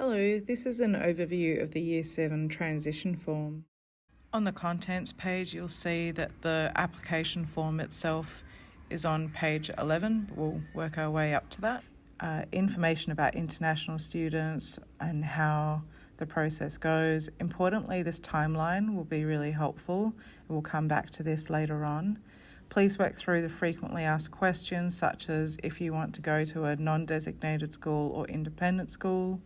Hello, this is an overview of the Year 7 transition form. On the contents page, you'll see that the application form itself is on page 11. We'll work our way up to that. Information about international students and how the process goes. Importantly, this timeline will be really helpful. We'll come back to this later on. Please work through the frequently asked questions, such as if you want to go to a non-designated school or independent school.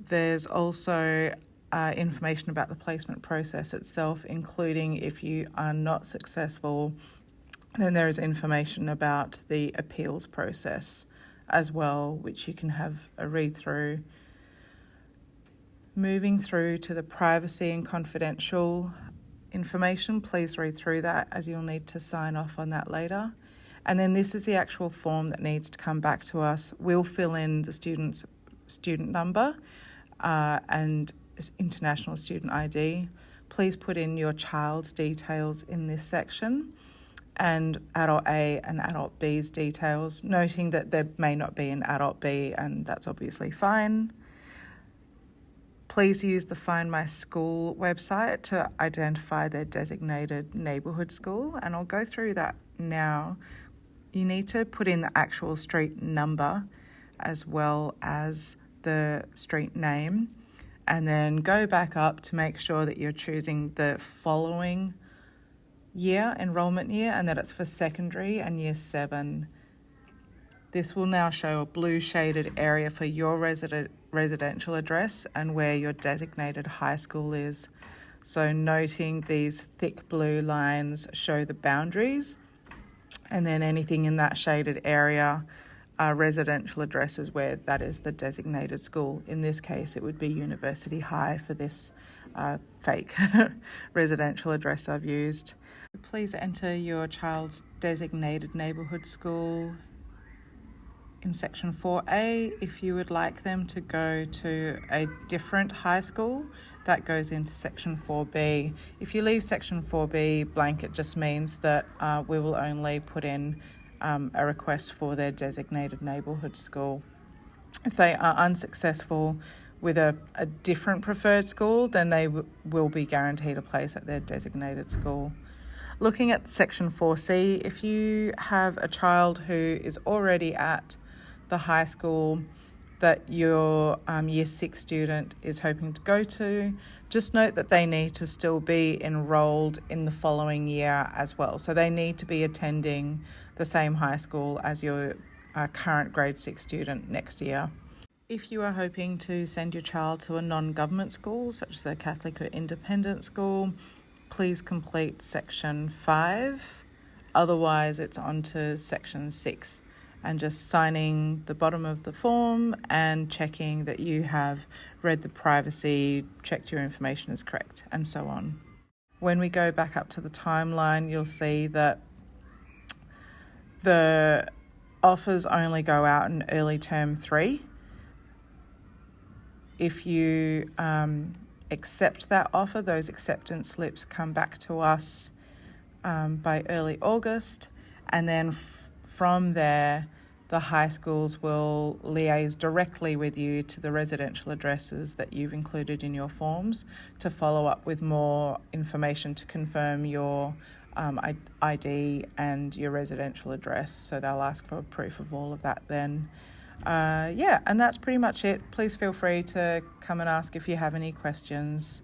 There's also information about the placement process itself, including if you are not successful, then there is information about the appeals process as well, which you can have a read through. Moving through to the privacy and confidential information, please read through that as you'll need to sign off on that later. And then this is the actual form that needs to come back to us. We'll fill in the student's student number and international student ID. Please put in your child's details in this section and adult A and adult B's details, noting that there may not be an adult B, and that's obviously fine. Please use the Find My School website to identify their designated neighbourhood school, and I'll go through that now. You need to put in the actual street number as well as the street name, and then go back up to make sure that you're choosing the following year, enrolment year, and that it's for secondary and Year 7. This will now show a blue shaded area for your residential address and where your designated high school is. So noting these thick blue lines show the boundaries, and then anything in that shaded area are residential addresses where that is the designated school. In this case, it would be University High for this fake residential address I've used. Please enter your child's designated neighbourhood school in section 4A. If you would like them to go to a different high school, that goes into section 4B. If you leave section 4B blank, it just means that we will only put in a request for their designated neighbourhood school. If they are unsuccessful with a different preferred school, then they will be guaranteed a place at their designated school. Looking at section 4C, if you have a child who is already at the high school that your Year 6 student is hoping to go to, just note that they need to still be enrolled in the following year as well. So they need to be attending the same high school as your current grade 6 student next year. If you are hoping to send your child to a non-government school, such as a Catholic or independent school, please complete section 5. Otherwise, it's on to section 6. And just signing the bottom of the form and checking that you have read the privacy, checked your information is correct, and so on. When we go back up to the timeline, you'll see that the offers only go out in early term 3. If you accept that offer, those acceptance slips come back to us by early August, and then from there, the high schools will liaise directly with you to the residential addresses that you've included in your forms to follow up with more information to confirm your ID and your residential address. So they'll ask for proof of all of that then. And that's pretty much it. Please feel free to come and ask if you have any questions.